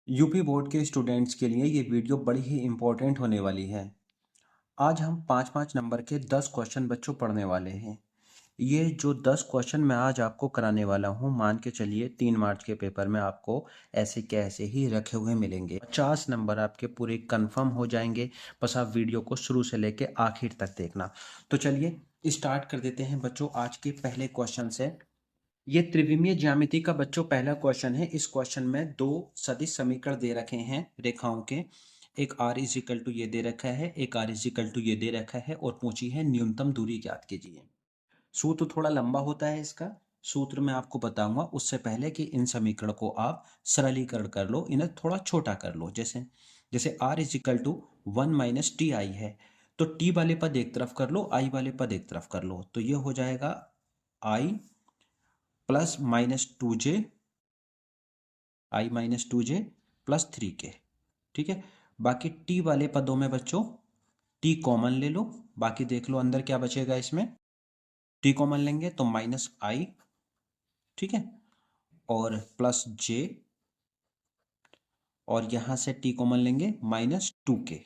UP board के students के लिए ये वीडियो बड़ी ही इम्पोर्टेंट होने वाली है। आज हम 5-5 नंबर के 10 क्वेश्चन बच्चों पढ़ने वाले हैं। ये जो 10 क्वेश्चन मैं आज आपको कराने वाला हूँ, मान के चलिए 3 मार्च के पेपर में आपको ऐसे के ऐसे ही रखे हुए मिलेंगे। 50 नंबर आपके पूरे कंफर्म हो जाएंगे। बस आप वीडियो को शुरू से लेके आखिर तक देखना। तो चलिए स्टार्ट कर देते हैं बच्चों आज के पहले क्वेश्चन से। ये त्रिविमीय ज्यामिति का बच्चों पहला क्वेश्चन है। इस क्वेश्चन में दो सदिश समीकरण दे रखे हैं रेखाओं के। एक r इज इक्वल टू ये दे रखा है, एक r इज इक्वल टू ये दे रखा है, और पूछी है न्यूनतम दूरी ज्ञात कीजिए। सूत्र थोड़ा लंबा होता है इसका। सूत्र मैं आपको बताऊंगा उससे पहले कि इन समीकरण को आप सरलीकरण कर लो, इन्हें थोड़ा छोटा कर लो। जैसे जैसे r is equal to 1 minus T I है, तो t वाले पद एक तरफ कर लो, i वाले पद एक तरफ कर लो, तो ये हो जाएगा i plus minus two J plus 3k। ठीक है। बाकी t वाले पदों में बच्चों t कॉमन ले लो, बाकी देख लो अंदर क्या बचेगा। इसमें t कॉमन लेंगे तो माइनस आई, ठीक है, और प्लस j, और यहां से t कॉमन लेंगे -2k।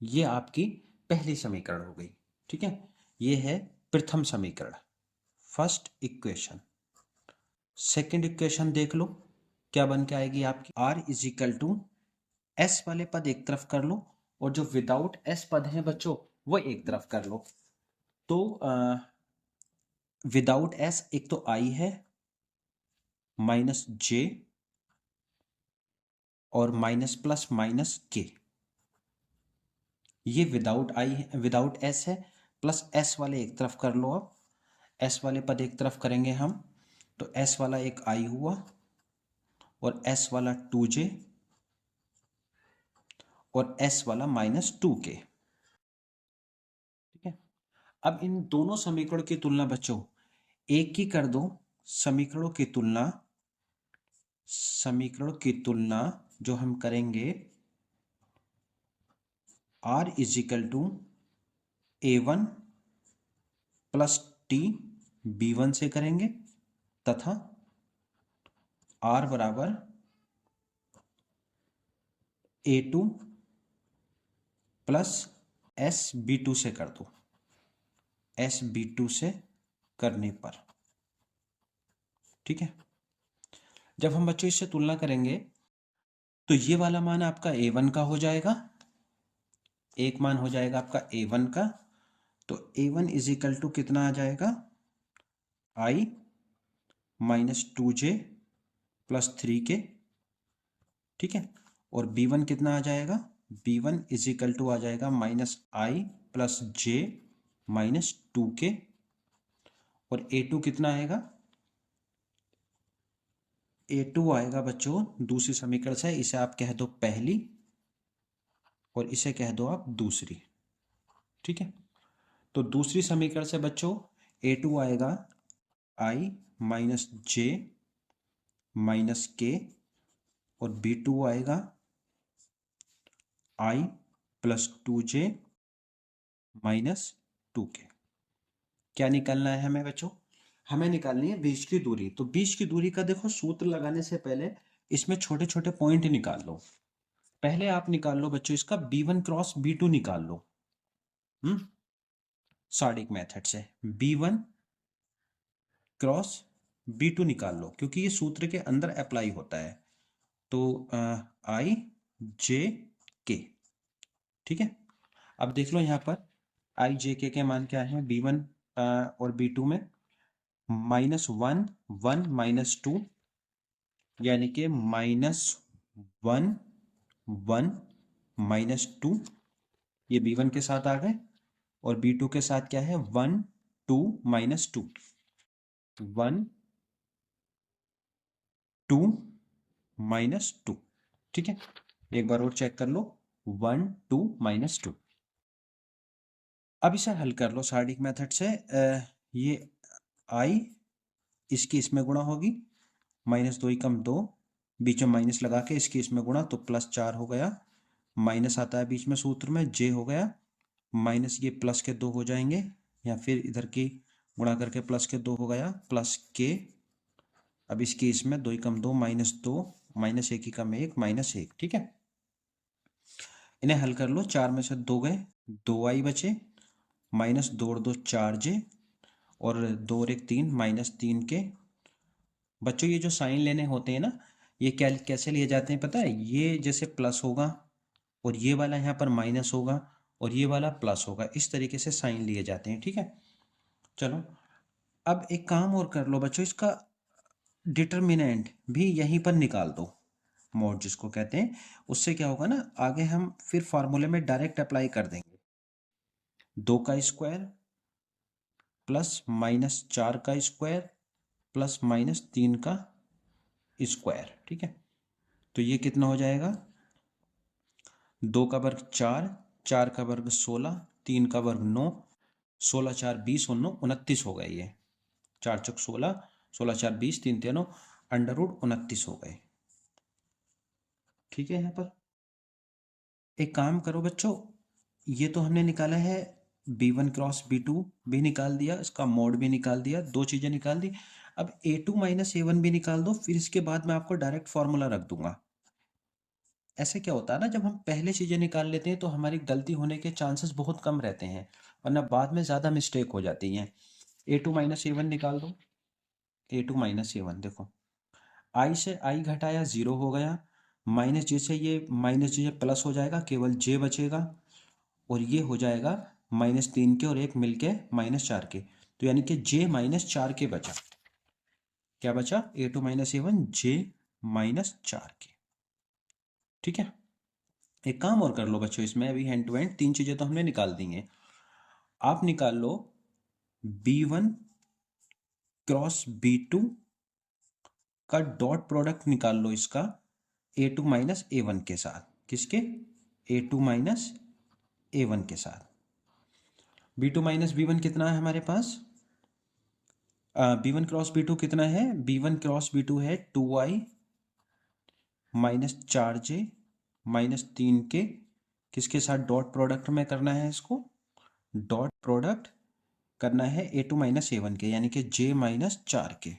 ये आपकी पहली समीकरण हो गई। ठीक है, ये है प्रथम समीकरण, फर्स्ट इक्वेशन। सेकंड इक्वेशन देख लो क्या बन के आएगी आपकी। r is equal to S वाले पद एक तरफ कर लो, और जो विदाउट एस पद हैं बच्चों वो एक तरफ कर लो। तो विदाउट एस एक तो आई है, -j, और माइनस प्लस माइनस के। ये विदाउट आई है, विदाउट एस है। प्लस एस वाले एक तरफ कर लो। अब एस वाले पद एक तरफ करेंगे हम, तो एस वाला एक आई हुआ, और एस वाला 2j, और एस वाला -2k। ठीक है। अब इन दोनों समीकरणों की तुलना बच्चों एक ही कर दो। समीकरणों की तुलना, समीकरणों की तुलना जो हम करेंगे, r is equal to a1 plus T b1 से करेंगे, तथा r बराबर a2 plus S B to से कर दो। एस बी टू से करने पर, ठीक है, जब हम बच्चों इससे तुलना करेंगे तो ये वाला मान आपका a1 का हो जाएगा, एक मान हो जाएगा आपका a1 का। तो a1 इज इक्वल टू कितना आ जाएगा, i -2j प्लस 3k। ठीक है, और b1 कितना आ जाएगा, b1 इज इक्वल टू आ जाएगा -i प्लस j -2k। और a2 कितना आएगा, a2 आएगा बच्चों दूसरी समीकरण से, इसे आप कह दो पहली और इसे कह दो आप दूसरी। ठीक है, तो दूसरी समीकरण से बच्चों a2 आएगा i -j -k, और b2 आएगा i प्लस 2j -2k। क्या निकालना है हमें बच्चों, हमें निकालनी है बीच की दूरी। तो बीच की दूरी का देखो सूत्र लगाने से पहले इसमें छोटे छोटे पॉइंट निकाल लो। पहले आप निकाल लो बच्चों इसका b1 क्रॉस b2 निकाल लो। साडिक मेथड से b1 क्रॉस b2 निकाल लो, क्योंकि ये सूत्र के अंदर अप्लाई होता है। तो i j k। ठीक है, अब देख लो यहाँ पर i j k के मान क्या है b1 और b2 में, -1 1 -2, यानी कि -1 1 -2, ये b1 के साथ आ गए, और b2 के साथ क्या है 1 2 -2, 1 2 -2। ठीक है, एक बार और चेक कर लो, 1 2 -2। अब इसे हल कर लो सार्डिक मेथड से। ये i इसकी इसमें गुणा होगी, -2 ही कम 2, बीच में माइनस लगा के इसकी इसमें गुणा, तो +4 हो गया। माइनस आता है बीच में सूत्र में, j हो गया, माइनस ये प्लस के 2 हो जाएंगे, या फिर इधर की गुणा करके प्लस के 2 हो गया, प्लस k। अब इसकी इसमें 2 ही कम 2 -2, माइनस एक ही का में एक माइनस एक, ठीक है। इन्हें हल कर लो, 4 में से 2 गए, 2y बचे, माइनस 2 और 2 4j, और 2 और 1 3, माइनस 3k। बच्चों ये जो साइन लेने होते हैं ना, ये क्या कैसे लिए जाते हैं पता है? ये जैसे प्लस होगा और ये वाला यहाँ पर माइनस होगा और ये वाला प्लस होगा, इस तरीके से साइन लिए जाते हैं, ठीक है। चलो अब एक काम और कर लो बच्चों, इसका डिटर्मिनेंट भी यहीं पर निकाल दो, मोड जिसको कहते हैं। उससे क्या होगा ना, आगे हम फिर फार्मूले में डायरेक्ट अप्लाई कर देंगे। 2 का स्क्वायर प्लस माइनस 4 का स्क्वायर प्लस माइनस 3 का स्क्वायर, ठीक है। तो ये कितना हो जाएगा? 2 का वर्ग 4, 4 का वर्ग 16, 3 का वर्ग 9, 16 4 20 और 9 29 हो गए। ये 4 चौक 16, 16 4 20, 3 3 9, अंडर रूट 29 हो गए, ठीक है। यहाँ पर एक काम करो बच्चों, ये तो हमने निकाला है b1 क्रॉस b2 भी निकाल दिया, इसका मोड भी निकाल दिया, दो चीजें निकाल दी। अब a2 माइनस a1 भी निकाल दो, फिर इसके बाद मैं आपको डायरेक्ट फॉर्मूला रख दूंगा। ऐसे क्या होता है ना, जब हम पहले चीजें निकाल लेते हैं तो हमारी गलती होने के चांसेस बहुत कम रहते हैं, वरना बाद में ज्यादा मिस्टेक हो जाती हैं। a2 माइनस a1 निकाल दो। a2 माइनस a1 देखो, i से i घटाया 0 हो गया, माइनस j से ये माइनस j प्लस हो जाएगा, केवल j बचेगा, और ये हो जाएगा माइनस 3 के और एक मिलके माइनस 4 के। तो यानी कि j माइनस 4 के बचा। क्या बचा? a2 minus a1 j minus 4 के, ठीक है। एक काम और कर लो बच्चों, इसमें अभी हैंड टू हैंड 3 चीजें तो हमने निकाल दी हैं। आप निकाल लो b1 क्रॉस b2 का डॉट प्रोडक्ट निकाल लो इसका a2 माइनस a1 के साथ। किसके? a2 माइनस a1 के साथ। b2 माइनस b1 कितना है हमारे पास? b1 क्रॉस b2 कितना है? b1 क्रॉस b2 है 2y minus 4j minus 3k। किसके साथ डॉट प्रोडक्ट में करना है इसको? डॉट प्रोडक्ट करना है a2 माइनस a1 के, यानी कि j माइनस 4k।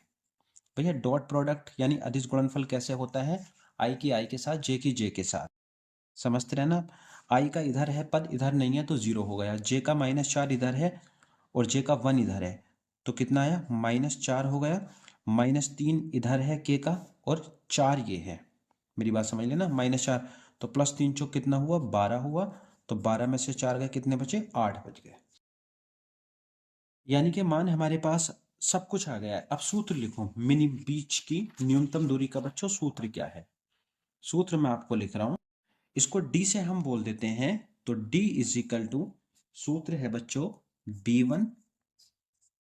भैया डॉट प्रोडक्ट यानी अदिश गुणनफल कैसे होता है? i की i के साथ, j की j के साथ। समझते रहे ना? i का इधर है पद, इधर नहीं है तो 0 हो गया। j का माइनस 4 इधर है और j का 1 इधर है, तो कितना आया? माइनस 4 हो गया। माइनस 3 इधर है k का और 4 ये है। मेरी बात समझ लेना, माइनस 4 तो प्लस 3 चौक कितना हुआ? 12 हुआ। तो 12 में से 4 गए, कितने बचे? 8 बच गए। यानी कि मान हमारे पास सब कुछ आ गया है। अब सूत्र लिखो, मिनी बीच की न्यूनतम दूरी का बच्चों सूत्र क्या है? सूत्र मैं आपको लिख रहा हूं, इसको d से हम बोल देते हैं। तो d इज इक्वल टू, सूत्र है बच्चों b1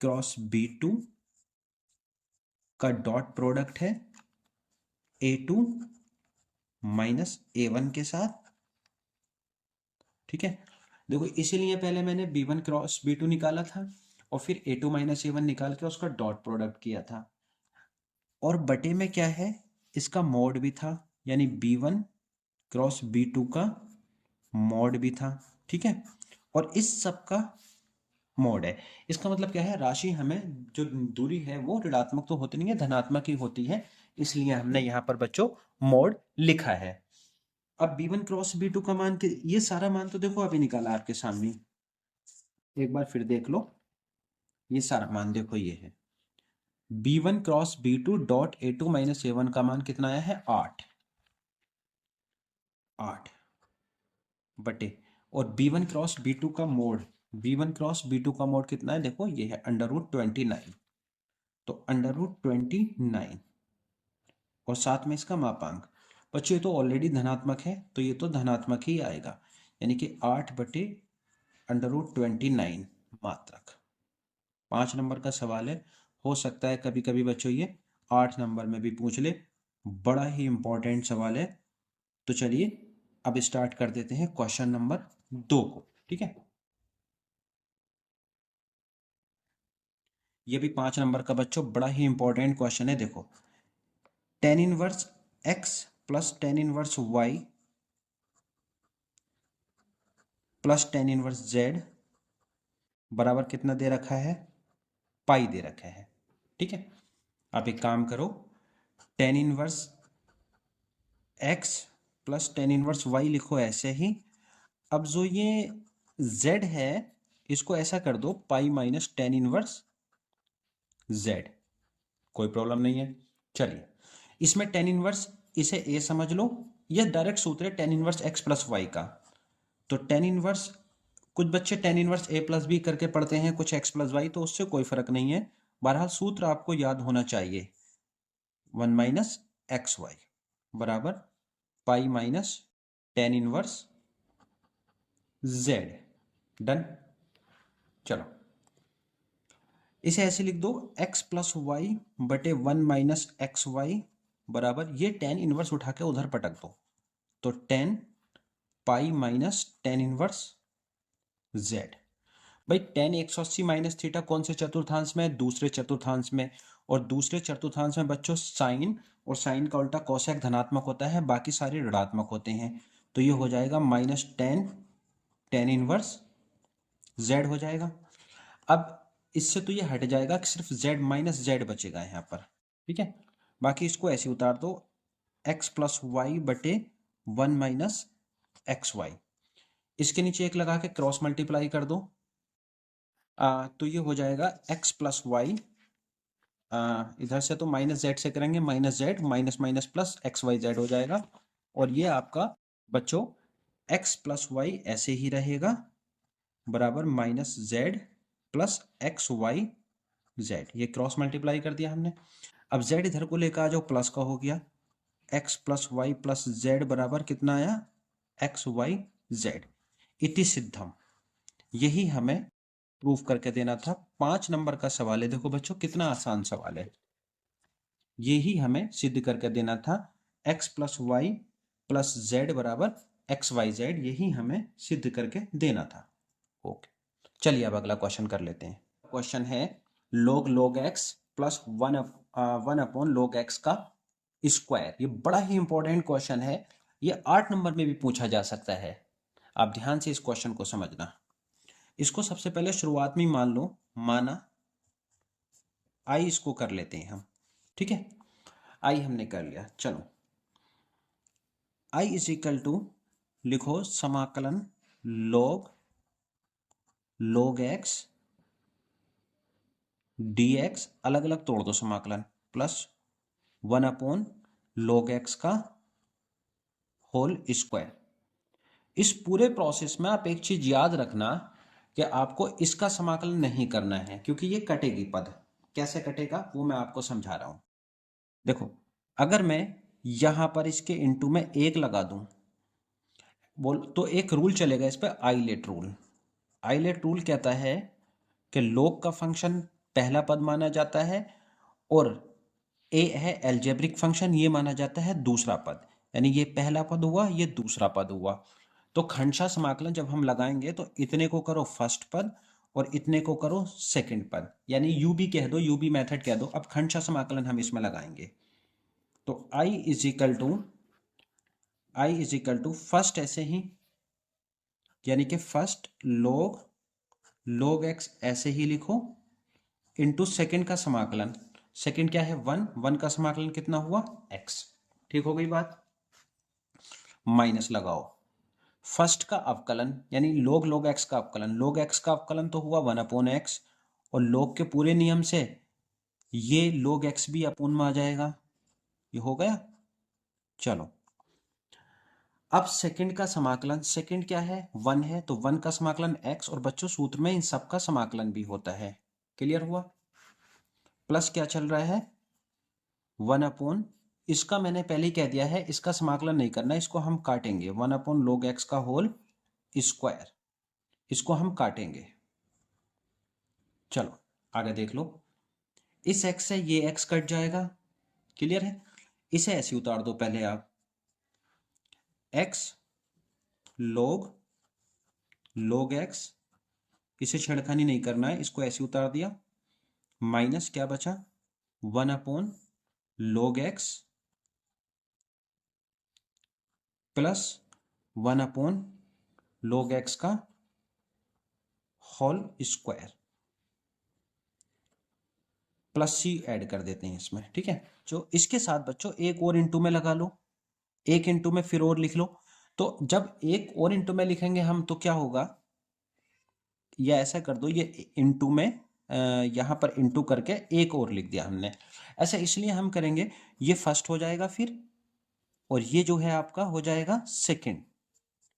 क्रॉस b2 का डॉट प्रोडक्ट है a2 माइनस a1 के साथ, ठीक है। देखो इसीलिए पहले मैंने b1 क्रॉस b2 निकाला था और फिर a2 माइनस a1 निकाल के उसका डॉट प्रोडक्ट किया था। और बटे में क्या है? इसका मॉड भी था, यानी b1 क्रॉस b2 का मॉड भी था, ठीक है। और इस सब का मॉड है। इसका मतलब क्या है? राशि हमें जो दूरी है वो ऋणात्मक तो होती नहीं है, धनात्मक ही होती है, इसलिए हमने यहाँ पर बच्चों मॉड लिखा है। अब b1 क्रॉस b2 का मान के, ये सारा मान तो देखो अभी निकाला आपके सामने, एक बार फिर देख लो। ये सारा मान देखो, ये है b1 cross b2 dot a2 minus a1 का मान कितना आया है? 8 बटे, और b1 क्रॉस b2 का मोड, b1 क्रॉस b2 का मोड कितना है? देखो ये है अंडर रूट 29। तो अंडर रूट 29 और साथ में इसका मापांक। बच्चों ये तो ऑलरेडी धनात्मक है, तो ये तो धनात्मक ही आएगा, यानी कि 8 बटे अंडर रूट 29 मात्रक। 5 नंबर का सवाल है, हो सकता है कभी कभी बच्चों ये 8 नंबर में भी पूछ ले, बड़ा ही इंपॉर्टेंट सवाल है। तो चलिए अब स्टार्ट कर देते हैं क्वेश्चन नंबर 2 को, ठीक है। ये भी 5 नंबर का बच्चों बड़ा ही इंपॉर्टेंट क्वेश्चन है। देखो, tan inverse X plus tan inverse Y plus tan inverse Z बराबर कितना दे रखा है? पाई दे रखा है, ठीक है। आप एक काम करो, ten inverse x plus tan inverse y लिखो ऐसे ही। अब जो ये z है इसको ऐसा कर दो pi minus tan inverse z, कोई प्रॉब्लम नहीं है। चलिए इसमें टेन इनवर्स इसे a समझ लो, यह डायरेक्ट सूत्र है tan inverse x plus Y का। तो टेन इनवर्स, कुछ बच्चे tan inverse a plus B करके पढ़ते हैं, कुछ x प्लस वाई, तो उससे कोई फर्क नहीं है। बहरहाल सूत्र आपको याद होना चाहिए, वन माइनस एक्स वाई बराबर pi minus tan inverse z। Done. चलो इसे ऐसे लिख दो, x प्लस वाई बटे वन माइनस एक्स वाई बराबर, ये टेन इनवर्स उठा के उधर पटक दो, तो ten pi minus tan inverse z। भाई टेन 180 माइनस थीटा कौन से चतुर्थांश में है? दूसरे चतुर्थांश में। और दूसरे चतुर्थांश में बच्चों साइन, और साइन का उल्टा कोसेक धनात्मक होता है, बाकी सारे ऋणात्मक होते हैं। तो ये हो जाएगा minus ten tan inverse z हो जाएगा। अब इससे तो ये हट जाएगा कि सिर्फ z माइनस जेड बचेगा यहाँ पर, ठीक है। बाकी इसको ऐसे उतार दो, x प्लस वाई बटे वन माइनस एक्स वाई, इसके नीचे एक लगा के क्रॉस मल्टीप्लाई कर दो। तो ये हो जाएगा x प्लस वाई, इधर से तो माइनस जेड से करेंगे, minus Z minus minus plus X Y Z हो जाएगा। और ये आपका बच्चों x प्लस वाई ऐसे ही रहेगा बराबर minus Z plus X Y Z, ये क्रॉस मल्टीप्लाई कर दिया हमने। अब z इधर को लेकर आ जाओ, प्लस का हो गया, x plus Y plus Z बराबर कितना आया, एक्स वाई जेड। इति सिद्धम, यही हमें प्रूफ करके देना था। 5 नंबर का सवाल है, देखो बच्चों कितना आसान सवाल है। यही हमें सिद्ध करके देना था, x plus Y plus Z बराबर एक्स वाई जेड, यही हमें सिद्ध करके देना था। ओके, चलिए अब अगला क्वेश्चन कर लेते हैं। क्वेश्चन है log log x plus one upon log x का स्क्वायर। ये बड़ा ही इंपॉर्टेंट क्वेश्चन है, ये 8 नंबर में भी पूछा जा सकता है। आप ध्यान से इस क्वेश्चन को समझना। इसको सबसे पहले शुरुआत में मान लो, माना आई, इसको कर लेते हैं हम, ठीक है। आई हमने कर लिया, चलो आई इज इक्वल टू लिखो समाकलन log log x dx, अलग अलग तोड़ दो समाकलन, plus one upon log x का होल स्क्वायर। इस पूरे प्रोसेस में आप एक चीज याद रखना कि आपको इसका समाकलन नहीं करना है, क्योंकि ये कटेगी पद। कैसे कटेगा वो मैं आपको समझा रहा हूं। देखो अगर मैं यहां पर इसके इनटू में एक लगा दूं बोल, तो एक रूल चलेगा इस पर, आइलेट रूल। आइलेट रूल कहता है कि log का फंक्शन पहला पद माना जाता है, और a है एल्जेब्रिक फंक्शन, ये माना जाता है दूसरा पद। यानी ये पहला पद हुआ, ये दूसरा पद हुआ। तो खंडशः समाकलन जब हम लगाएंगे तो इतने को करो फर्स्ट पद और इतने को करो सेकंड पद, यानी यू भी कह दो, यू भी मेथड कह दो। अब खंडशः समाकलन हम इसमें लगाएंगे, तो i is equal to first ऐसे ही, यानी कि फर्स्ट log x ऐसे ही लिखो, इनटू सेकंड का समाकलन। सेकंड क्या है, वन, वन का समाकलन कितना हुआ, x। ठीक हो गई बात। माइनस लगाओ फर्स्ट का अवकलन, यानी log log x का अवकलन। log x का अवकलन तो हुआ वन अपॉन एक्स, और log के पूरे नियम से ये log x भी अपोन में आ जाएगा, ये हो गया। चलो अब सेकंड का समाकलन, सेकंड क्या है, वन है, तो वन का समाकलन x, और बच्चों सूत्र में इन सब का समाकलन भी होता है। क्लियर हुआ। प्लस क्या चल रहा है, वन अपॉन, इसका मैंने पहले ही कह दिया है, इसका समाकलन नहीं करना, इसको हम काटेंगे, वन अपॉन log x का होल स्क्वायर, इसको हम काटेंगे। चलो आगे देख लो, इस x से ये x कट जाएगा। क्लियर है। इसे ऐसे उतार दो पहले आप, x log x, इसे छेड़खानी नहीं करना है, इसको ऐसे उतार दिया, माइनस क्या बचा, one upon log x plus one upon log x का होल स्क्वायर, प्लस सी ऐड कर देते हैं इसमें, ठीक है। जो इसके साथ बच्चों एक और इनटू में लगा लो, एक इंटू में फिर और लिख लो। तो जब एक और इंटू में लिखेंगे हम तो क्या होगा, या ऐसा कर दो, ये इंटू में यहाँ पर इंटू करके एक और लिख दिया हमने। ऐसा इसलिए हम करेंगे, ये फर्स्ट हो जाएगा फिर, और ये जो है आपका हो जाएगा सेकंड।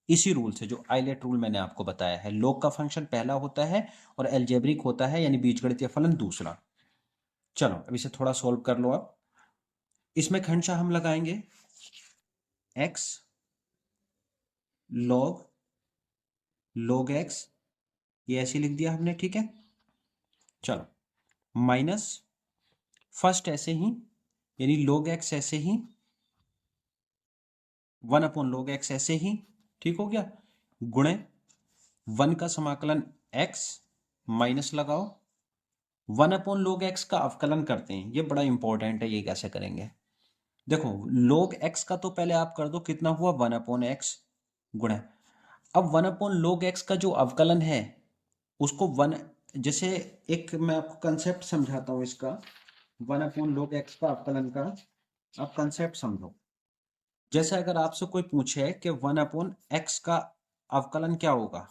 इसी रूल से, जो आइलेट रूल मैंने आपको बताया है, log का फंक्शन पहला होता है और अलजेब्रिक होता है यानी बीजगणितीय फलन दूसरा। चलो अब इसे थोड़ा सोल्व कर लो। अब इसमें खंडशः हम लगाएंगे x log x, ये ऐसे लिख दिया हमने, ठीक है। चलो माइनस फर्स्ट ऐसे ही, यानी log x ऐसे ही, 1/log x ऐसे ही, ठीक हो गया, गुणे 1 का समाकलन x, माइनस लगाओ 1/log x का अवकलन करते हैं। ये बड़ा इंपॉर्टेंट है, ये कैसे करेंगे देखो। log x का तो पहले आप कर दो, कितना हुआ 1/x गुणे, अब 1/log x का जो अवकलन है उसको वन, जैसे एक मैं आपको कंसेप्ट समझाता हूं इसका, 1/log x का अवकलन का आप कंसेप्ट समझो। जैसे अगर आपसे कोई पूछे कि 1/x का अवकलन क्या होगा,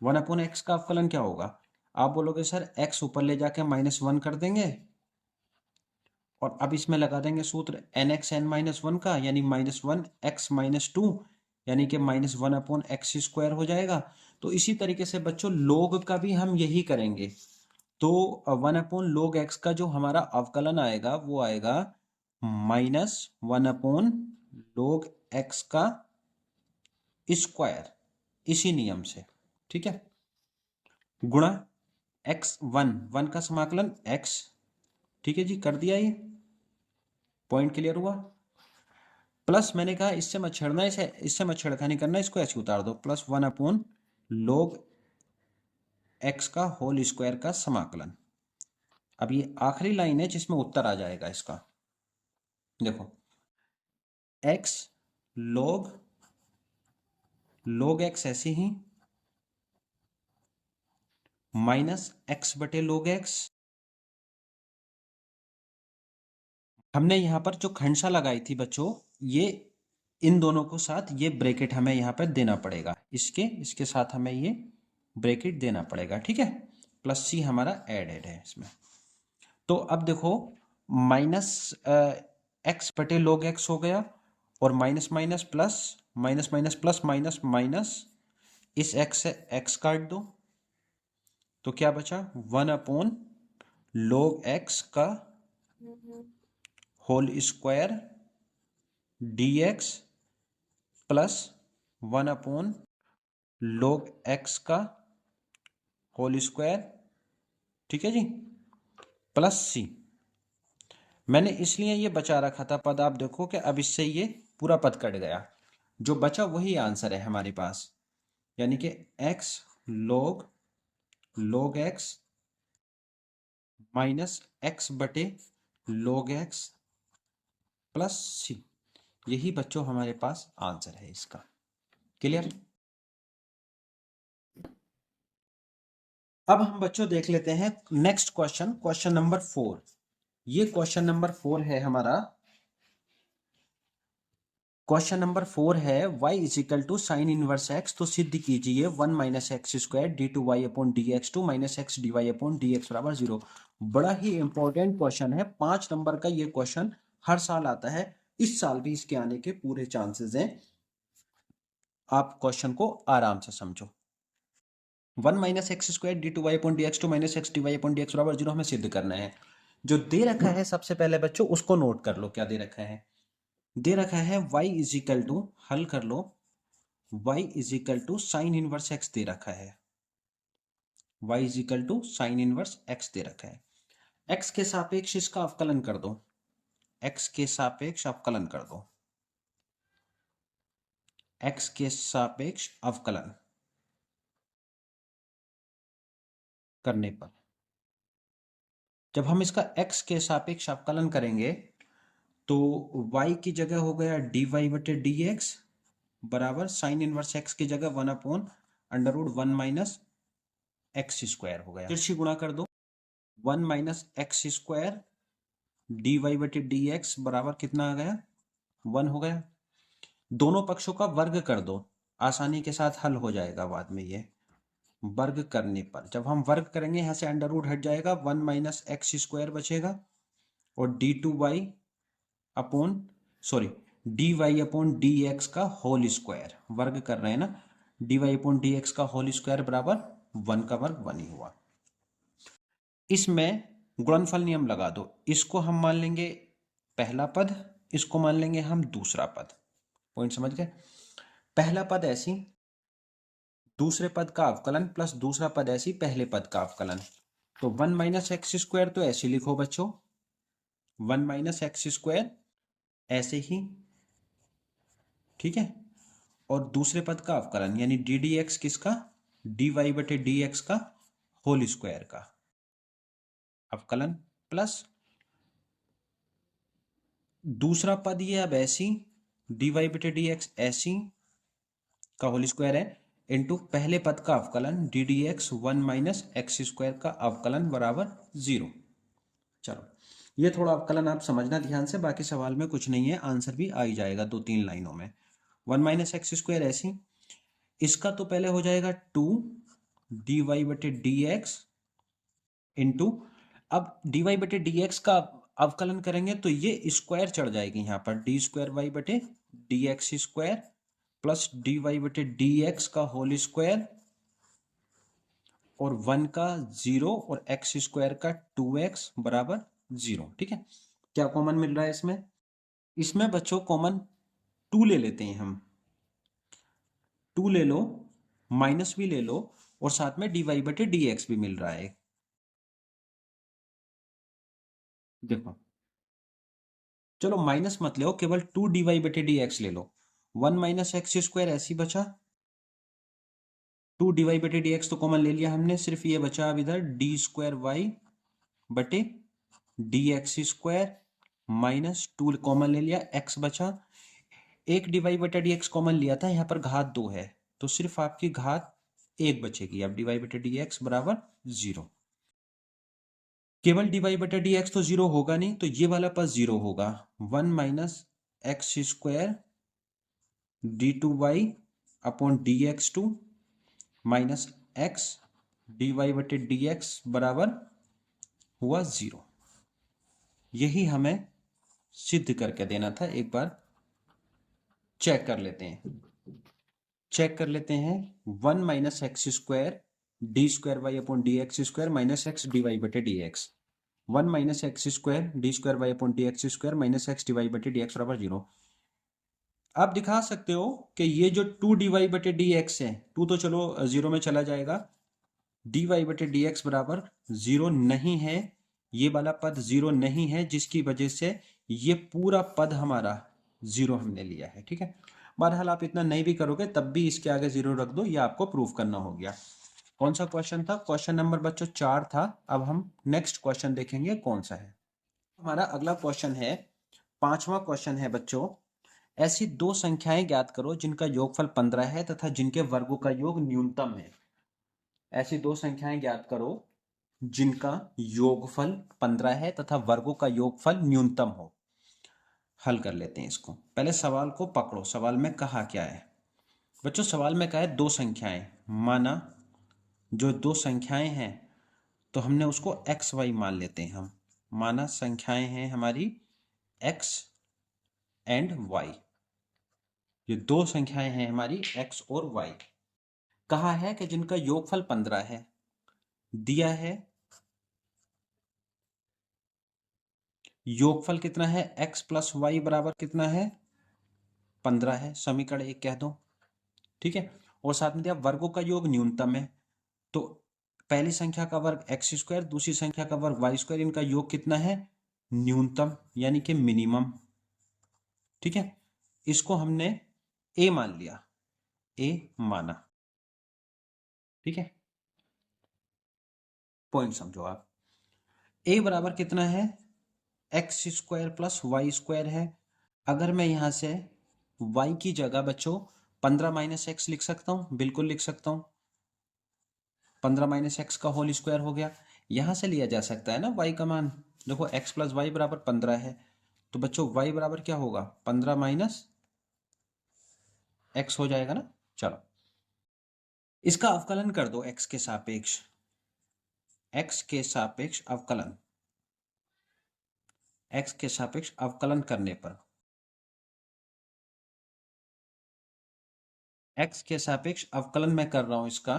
1/x का अवकलन क्या होगा, आप बोलोगे सर x ऊपर ले जाके -1 कर देंगे और अब इसमें लगा देंगे सूत्र nx n-1 का, यानी -1x-2, यानी कि -1/x² हो जाएगा। तो इसी तरीके से बच्चों log का भी हम यही करेंगे। तो 1/log x का जो हमारा अवकलन आएगा वो आएगा -1/log x का स्क्वायर, इसी नियम से, ठीक है, गुणा x1 का समाकलन x, ठीक है जी, कर दिया, ये पॉइंट क्लियर हुआ। प्लस मैंने कहा इससे मत छेड़ना, इससे मत छेड़खानी करना, इसको ऐसे उतार दो, प्लस 1/log x का होल स्क्वायर का समाकलन। अब ये आखिरी लाइन है जिसमें उत्तर आ जाएगा इसका। देखो x log x ऐसे ही, -x/log x, हमने यहां पर जो खंडशा लगाई थी बच्चों, ये इन दोनों को साथ ये ब्रैकेट हमें यहां पर देना पड़ेगा, इसके साथ हमें ये ब्रैकेट देना पड़ेगा, ठीक है। प्लस सी हमारा एडेड है इसमें। तो अब देखो -x/log x हो गया, और minus minus plus, minus minus plus, minus minus, इस x से x काट दो, तो क्या बचा 1/log x का whole square dx plus 1/log x का होल स्क्वायर, ठीक है जी, प्लस सी। मैंने इसलिए ये बचा रखा था पद, आप देखो कि अब इससे ये पूरा पद कट गया, जो बचा वही आंसर है हमारे पास, यानी कि x log x minus x/log x plus C, यही बच्चों हमारे पास आंसर है इसका। क्लियर। अब हम बच्चों देख लेते हैं नेक्स्ट क्वेश्चन, क्वेश्चन नंबर 4। ये क्वेश्चन नंबर 4 है हमारा, क्वेश्चन नंबर 4 है y is equal to sine inverse x, तो सिद्ध कीजिए 1 - x² d/y/dx2 - x dy/dx बराबर 0। बड़ा ही इंपॉर्टेंट क्वेश्चन है, 5 नंबर का ये क्वेश्चन हर साल आता है, इस साल भी इसके आने के पूरे चांसेस हैं। आप क्वेश्चन को आराम से समझो। 1 - x² d/y/dx2 - x dy/dx बराबर 0 हमें सिद्ध करना है। जो दे रखा है सबसे पहले बच्चों उसको नोट कर लो, क्या दे रखा है, दे रखा है y इजिकल टू, हल कर लो, y is equal to sine inverse x दे रखा है, y is equal to sine inverse x दे रखा है। x के सापेक्ष इसका अवकलन कर दो, x के सापेक्ष अवकलन कर दो, x के सापेक्ष अवकलन करने पर, जब हम इसका x के सापेक्ष अवकलन करेंगे तो y की जगह हो गया dy/dx बराबर साइन इनवर्स x की जगह 1/√1 - x² हो गया, तिरछी गुणा कर दो, 1 - x² dy/dx बराबर कितना आ गया 1 हो गया। दोनों पक्षों का वर्ग कर दो, आसानी के साथ हल हो जाएगा बाद में। ये वर्ग करने पर जब हम वर्ग करेंगे यहाँ से अंडर रूट हट जाएगा, 1 माइनस एक्स स्क्वायर बचेगा और D two Y upon sorry D Y upon D X का होल स्क्वायर, वर्ग कर रहे हैं ना, D Y upon D X का होल स्क्वायर बराबर 1 का वर्ग 1 ही हुआ। इसमें गुणनफल नियम लगा दो, इसको हम मान लेंगे पहला पद, इसको मान लेंगे हम दूसरा पद। पॉइंट समझ गए? पहला पद ऐसी दूसरे पद का अवकलन प्लस दूसरा पद ऐसी पहले पद का अवकलन। तो 1 माइनस एक्स स्क्वायर तो ऐसे लिखो बच्चों, 1 माइनस एक्स स्क्वायर ऐसे ही, ठीक है। और दूसरे पद का अवकलन यानी डी डी एक्स किसका, डी वाई बटे डी एक्स का होल स्क्वायर का अवकलन प्लस दूसरा पद ये अब ऐसी डी वाई बटे डी एक्स ऐसी का होल स्क्वायर है इंटू पहले पद का अवकलन D D x 1 minus x square का अवकलन बराबर 0। चलो ये थोड़ा अवकलन आप समझना ध्यान से, बाकी सवाल में कुछ नहीं है, आंसर भी आ ही जाएगा 2-3 लाइनों में। 1 माइनस एक्स स्क्वायर ऐसी, इसका तो पहले हो जाएगा 2 डी वाई बटे डी एक्स इंटू, अब डी वाई बटे डी एक्स का अवकलन करेंगे तो ये स्क्वायर चढ़ जाएगी यहाँ पर, डी स्क्वायर वाई बटे D x square plus D Y बटे डी एक्स का होल स्क्वायर और 1 का 0 और एक्स स्क्वायर का 2x बराबर 0। ठीक है, क्या कॉमन मिल रहा है इसमें? इसमें बच्चों कॉमन 2 ले लेते हैं हम, 2 ले लो, माइनस भी ले लो और साथ में डी वाई बटे डी एक्स भी मिल रहा है। देखो चलो माइनस मत लो, केवल 2 डी वाई बटे डी एक्स ले लो। 1 माइनस एक्स स्क्वायर ऐसी बचा, 2 डी वाई बटे डी एक्स तो कॉमन ले लिया हमने, सिर्फ ये बचा अब इधर डी स्क्वायर वाई बटे D x square minus 2 common ले लिया, एक्स बचा। एक डी वाई बटा डी एक्स कॉमन लिया था, यहाँ पर घात 2 है तो सिर्फ आपकी घात 1 बचेगी। अब डी वाई बटे डी एक्स बराबर 0, केवल डी वाई बटा डी एक्स तो 0 होगा नहीं, तो ये वाला पद 0 होगा। 1 minus x square D two Y upon D X two minus x D Y बटे डी एक्स बराबर हुआ 0। यही हमें सिद्ध करके देना था, एक बार चेक कर लेते हैं। चेक कर लेते हैं, 1 minus x square d square y upon D x square minus x D Y बटे D x, 1 minus x square d square y upon D x square minus x D Y बटे D x बराबर 0। आप दिखा सकते हो कि ये जो 2 डी वाई बटे डी एक्स है, 2 तो चलो 0 में चला जाएगा, डी वाई बटे डी एक्स बराबर 0 नहीं है, ये वाला पद 0 नहीं है, जिसकी वजह से ये पूरा पद हमारा 0 हमने लिया है। ठीक है, बहरहाल आप इतना नहीं भी करोगे तब भी इसके आगे 0 रख दो, ये आपको प्रूफ करना हो गया। कौन सा क्वेश्चन था? क्वेश्चन नंबर बच्चों 4 था। अब हम नेक्स्ट क्वेश्चन देखेंगे कौन सा है। हमारा अगला क्वेश्चन है, 5वां क्वेश्चन है बच्चों, ऐसी दो संख्याएं ज्ञात करो जिनका योगफल 15 है तथा जिनके वर्गों का योग न्यूनतम है। ऐसी दो संख्याएं ज्ञात करो जिनका योगफल 15 है तथा वर्गों का योगफल न्यूनतम हो। हल कर लेते हैं इसको। पहले सवाल को पकड़ो, सवाल में कहा क्या है बच्चों? सवाल में कहा है दो संख्याएं, माना जो दो संख्याएं हैं तो हमने उसको एक्स वाई मान लेते हैं हम। माना संख्याएं हैं हमारी एक्स एंड वाई, ये दो संख्याएं हैं हमारी एक्स और वाई। कहा है कि जिनका योगफल 15 है, दिया है योगफल कितना है, x प्लस वाई बराबर कितना है, 15 है, समीकरण 1 कह दो। ठीक है, और साथ में दिया वर्गों का योग न्यूनतम है, तो पहली संख्या का वर्ग एक्स स्क्वायर, दूसरी संख्या का वर्ग वाई स्क्वायर, इनका योग कितना है, न्यूनतम यानी कि मिनिमम। ठीक है, इसको हमने ए मान लिया, ए माना। ठीक है, पॉइंट समझो आप। ए बराबर कितना है, X square plus Y square है। अगर मैं यहां से y की जगह बच्चों 15 माइनस एक्स लिख सकता हूं, बिल्कुल लिख सकता हूं, 15 माइनस एक्स का होल स्क्वायर हो गया। यहां से लिया जा सकता है ना y का मान, देखो x प्लस वाई बराबर 15 है, तो बच्चों y बराबर क्या होगा, 15 माइनस x हो जाएगा ना। चलो इसका अवकलन कर दो x के सापेक्ष, x के सापेक्ष अवकलन, x के सापेक्ष अवकलन करने पर, x के सापेक्ष अवकलन मैं कर रहा हूं इसका,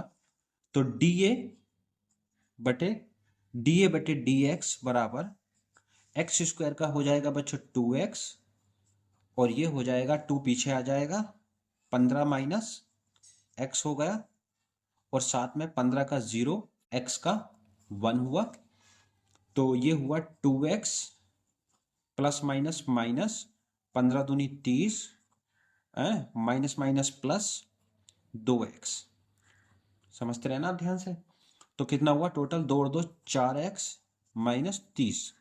तो dA बटे dx बराबर एक्स स्क्वायर का हो जाएगा बच्चों 2x, और ये हो जाएगा 2 पीछे आ जाएगा, 15 माइनस x हो गया, और साथ में 15 का 0, x का 1 हुआ, तो ये हुआ 2x प्लस माइनस माइनस 15 दूनी 30, माइनस माइनस प्लस 2x। समझते रहना आप ध्यान से। तो कितना हुआ टोटल, 2 और 2 4x माइनस 30,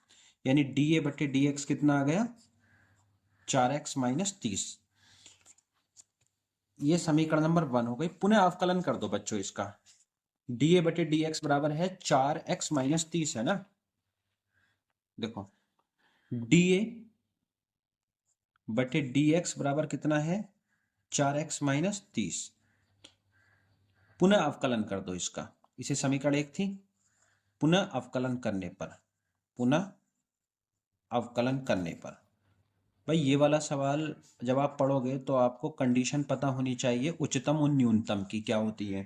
यानी dA बटे dx कितना आ गया, 4x माइनस 30। ये समीकरण नंबर 1 हो गई। पुनः अवकलन कर दो बच्चों इसका, dA बटे dx बराबर है 4x माइनस 30 है ना। देखो dA बटे dx बराबर कितना है, 4x माइनस 30। पुनः अवकलन कर दो इसका, इसे समीकरण 1 थी, पुनः अवकलन करने पर, पुनः अवकलन करने पर। भाई ये वाला सवाल जब आप पढ़ोगे तो आपको कंडीशन पता होनी चाहिए उच्चतम और न्यूनतम की क्या होती है,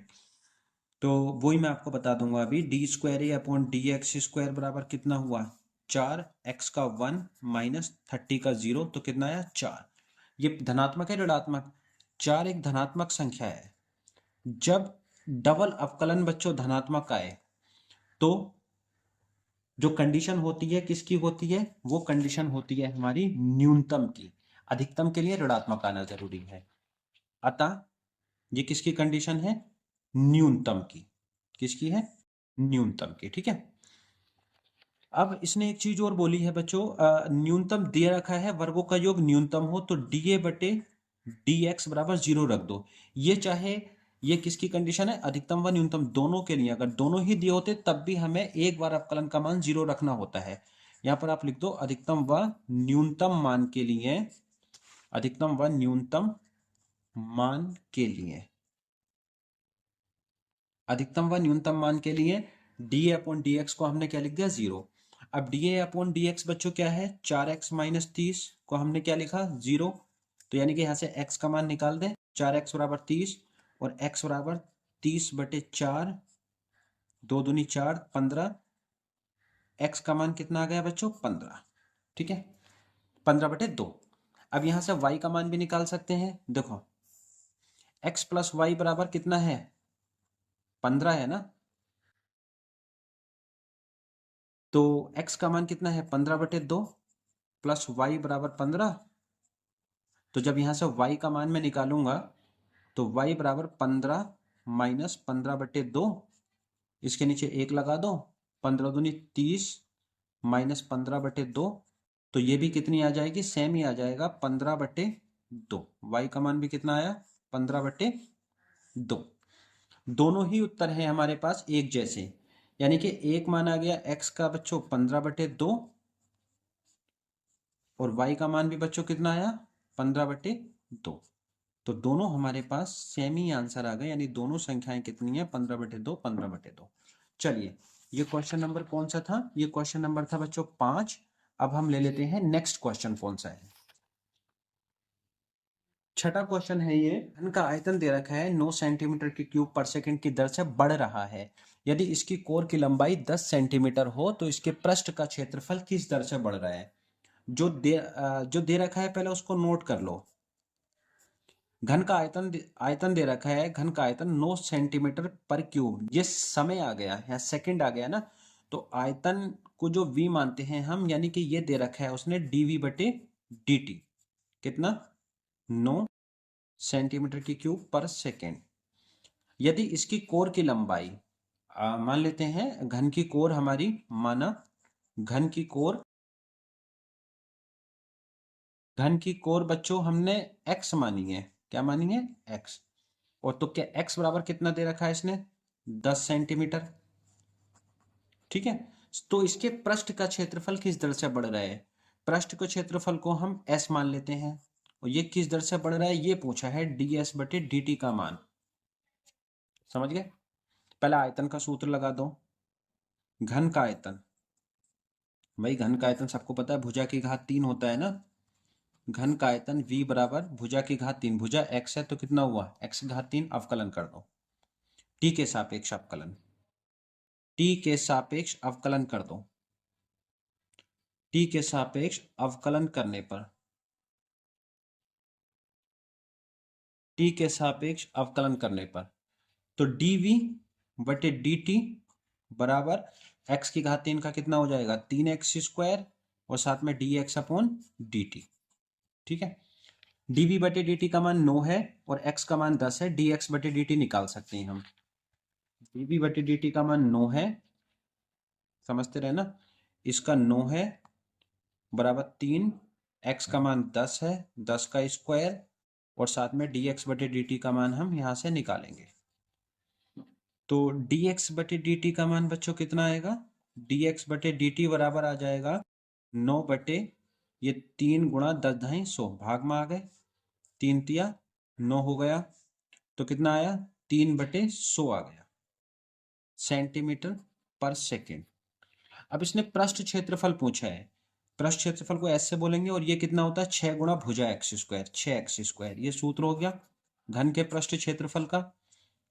तो वही मैं आपको बता दूंगा अभी। डी स्क्वायर ए अपॉन डी एक्स स्क्वायर बराबर कितना हुआ, 4, x का 1 माइनस 30 का 0, तो कितना आया 4। ये धनात्मक है ऋणात्मक, 4 एक धनात्मक संख्या है। जब डबल अवकलन बच्चों धनात्मक आए तो जो कंडीशन होती है किसकी होती है, वो कंडीशन होती है हमारी न्यूनतम की। अधिकतम के लिए ऋणात्मक आना जरूरी है, अतः ये किसकी कंडीशन है, न्यूनतम की। किसकी है, न्यूनतम की। ठीक है, अब इसने एक चीज और बोली है बच्चों, न्यूनतम दे रखा है वर्गों का योग न्यूनतम हो तो dA बटे dx बराबर 0 रख दो। ये चाहे ये किसकी कंडीशन है, अधिकतम व न्यूनतम दोनों के लिए। अगर दोनों ही दिए होते तब भी हमें एक बार अवकलन का मान 0 रखना होता है। यहां पर आप लिख दो अधिकतम व न्यूनतम मान के लिए, अधिकतम व न्यूनतम मान के लिए, अधिकतम व न्यूनतम मान के लिए dA अपॉन dx को हमने क्या लिख दिया, 0। अब dA अपॉन dx बच्चों क्या है, 4x माइनस 30 को हमने क्या लिखा, 0। तो यानी कि यहां से x का मान निकाल दें, 4x बराबर 30 और x बराबर 30 बटे 4, 2 दूनी 4, 15, x का मान कितना आ गया बच्चों, 15। ठीक है, 15 बटे 2। अब यहां से y का मान भी निकाल सकते हैं। देखो x प्लस वाई बराबर कितना है, 15 है ना। तो x का मान कितना है, 15 बटे 2 प्लस वाई बराबर 15। तो जब यहां से y का मान मैं निकालूंगा तो y बराबर 15 माइनस 15 बटे 2, इसके नीचे 1 लगा दो, 15 दूनी 30 माइनस 15 बटे 2, तो ये भी कितनी आ जाएगी, सेम ही आ जाएगा 15 बटे 2। y का मान भी कितना आया, 15 बटे 2। दोनों ही उत्तर हैं हमारे पास एक जैसे, यानी कि एक मान आ गया x का बच्चों 15 बटे 2 और y का मान भी बच्चों कितना आया, 15 बटे 2। तो दोनों हमारे पास सेम ही आंसर आ गए, यानी दोनों संख्याएं कितनी है, 15 बटे 2, 15 बटे 2। चलिए ये क्वेश्चन नंबर कौन सा था, ये क्वेश्चन नंबर था बच्चों 5। अब हम ले लेते हैं नेक्स्ट क्वेश्चन कौन सा है। छठा क्वेश्चन है ये, घन का आयतन दे रखा है 9 सेंटीमीटर की क्यूब पर सेकंड की दर से बढ़ रहा है। यदि इसकी कोर की लंबाई 10 सेंटीमीटर हो तो इसके पृष्ठ का क्षेत्रफल किस दर से बढ़ रहा है। जो दे रखा है पहले उसको नोट कर लो। घन का आयतन दे रखा है, घन का आयतन 9 सेंटीमीटर पर क्यूब, ये समय आ गया या सेकंड आ गया ना, तो आयतन को जो v मानते हैं हम, यानी कि ये दे रखा है उसने dv बटे dt, कितना 9 सेंटीमीटर की क्यूब पर सेकेंड। यदि इसकी कोर की लंबाई मान लेते हैं, घन की कोर हमारी माना, घन की कोर बच्चों हमने x मानी है, क्या मानी है, x। और तो क्या x बराबर कितना दे रखा है इसने, 10 सेंटीमीटर। ठीक है, तो इसके पृष्ठ का क्षेत्रफल किस दर से बढ़ रहा है, पृष्ठ के क्षेत्रफल को हम s मान लेते हैं और ये किस दर से बढ़ रहा है ये पूछा है, ds बटे dt का मान। समझ गए? पहला आयतन का सूत्र लगा दो। घन का आयतन, भाई घन का आयतन सबको पता है, भुजा की घात 3 होता है ना। घन का आयतन v बराबर भुजा की घात 3, भुजा x है तो कितना हुआ x की घात 3, अवकलन कर दो। t के सापेक्ष अवकलन, t के सापेक्ष अवकलन कर दो। t के सापेक्ष अवकलन करने पर, t के सापेक्ष अवकलन करने पर तो dv बटे dt बराबर x की घात 3 का कितना हो जाएगा 3x² और साथ में dx अपॉन dt। ठीक है, dv बटे dt का मान 9 है और x का मान 10 है, dx बटे dt निकाल सकते हैं हम। dv बटे dt का मान 9 है, समझते रहे ना, इसका 9 है बराबर 3, x का मान 10 है, 10 का स्क्वायर और साथ में dx बटे dt का मान हम यहां से निकालेंगे। तो dx बटे dt का मान बच्चों कितना आएगा, dx बटे dt बराबर आ जाएगा 9 बटे ये 3 गुणा 10 ढाई 100, भाग में आ गए, 3 तिया 9 हो गया, तो कितना आया 3 बटे 100 आ गया सेंटीमीटर पर सेकेंड। अब इसने पृष्ठ क्षेत्रफल पूछा है, पृष्ठ क्षेत्रफल को ऐसे बोलेंगे और ये कितना होता है 6 गुणा भुजा x², 6x², ये सूत्र हो गया घन के पृष्ठ क्षेत्रफल का।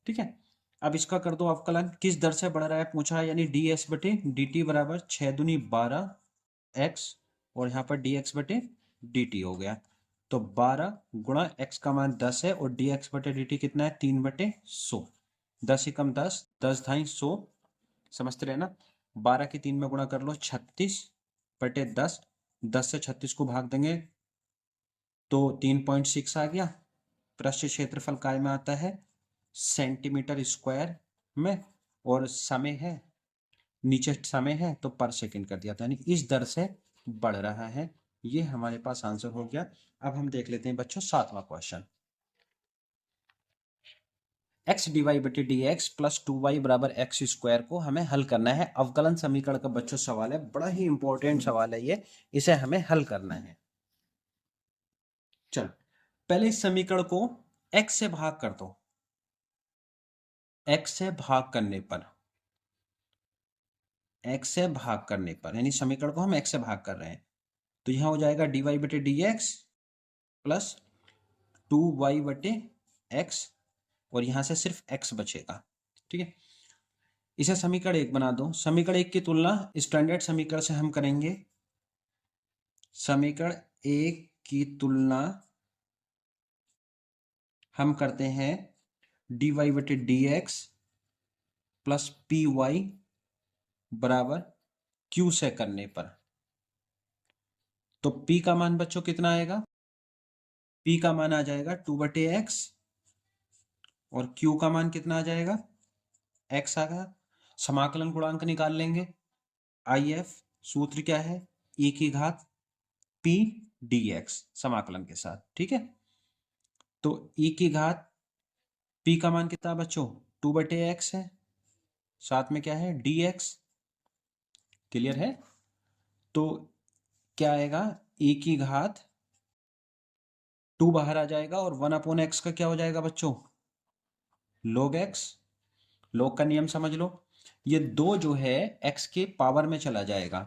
ठीक है, अब इसका कर दो अवकलन, किस दर से बढ़ रहा है पूछा है, यानी ds बटे dt बराबर 6 दूनी 12x और यहाँ पर dx बटे dt हो गया। तो 12 गुणा x का मान 10 है और dx बटे dt कितना है 3 बटे 100, 10 एकम 10, 10 ढाई 100, समझते रहे ना। 12 की 3 में गुणा कर लो 36 बटे 10, 10 से 36 को भाग देंगे तो 3.6 आ गया। पृष्ठ क्षेत्रफल काय में आता है सेंटीमीटर स्क्वायर में, और समय है नीचे समय है तो पर सेकंड कर दिया था, यानी इस दर से बढ़ रहा है। ये हमारे पास आंसर हो गया। अब हम देख लेते हैं बच्चों 7वां क्वेश्चन। x dy बटे डी एक्स प्लस 2y बराबर x² को हमें हल करना है। अवकलन समीकरण का बच्चों सवाल है, बड़ा ही इंपॉर्टेंट सवाल है ये, इसे हमें हल करना है। चलो पहले इस समीकरण को x से भाग कर दो, x से भाग करने पर, x से भाग करने पर यानी समीकरण को हम x से भाग कर रहे हैं, तो यहां हो जाएगा dy बटे डी एक्स प्लस 2y बटे x और यहां से सिर्फ x बचेगा। ठीक है, इसे समीकरण 1 बना दो। समीकरण 1 की तुलना स्टैंडर्ड समीकरण से हम करेंगे। समीकरण 1 की तुलना हम करते हैं dy बटे D X plus P Y बराबर q से करने पर, तो p का मान बच्चों कितना आएगा, p का मान आ जाएगा 2 बटे एक्स और q का मान कितना आ जाएगा x आ गया। समाकलन गुणांक निकाल लेंगे, IF सूत्र क्या है e की घात p dx समाकलन के साथ। ठीक है, तो e की घात p का मान कितना बच्चों 2 बटे एक्स है, साथ में क्या है dx, क्लियर है। तो क्या आएगा e की घात 2 बाहर आ जाएगा और 1/x का क्या हो जाएगा बच्चों log x। log का नियम समझ लो, ये 2 जो है x के पावर में चला जाएगा,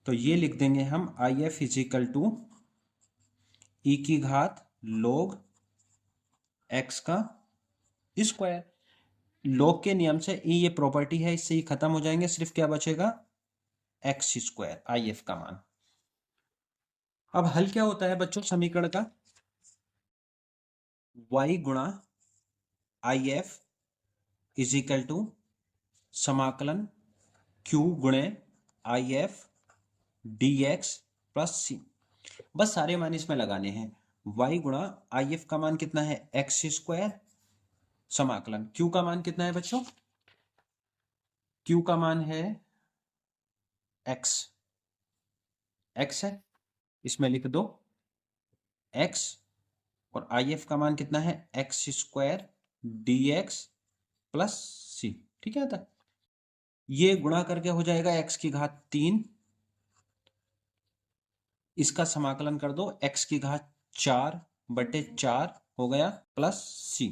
तो ये लिख देंगे हम IF इजिकल टू e की घात log x का स्क्वायर। log के नियम से e ये प्रॉपर्टी है, इससे ही खत्म हो जाएंगे, सिर्फ क्या बचेगा x² IF का मान। अब हल क्या होता है बच्चों समीकरण का, y गुणा IF इजिकल टू समाकलन q गुणे IF dx प्लस c, बस सारे मान इसमें लगाने हैं। y गुणा IF का मान कितना है x², समाकलन q का मान कितना है बच्चों, q का मान है x है, इसमें लिख दो x और IF का मान कितना है x² dx प्लस c। ठीक है, था ये गुणा करके हो जाएगा x की घात 3 इसका समाकलन कर दो, x की घात 4/4 हो गया प्लस c,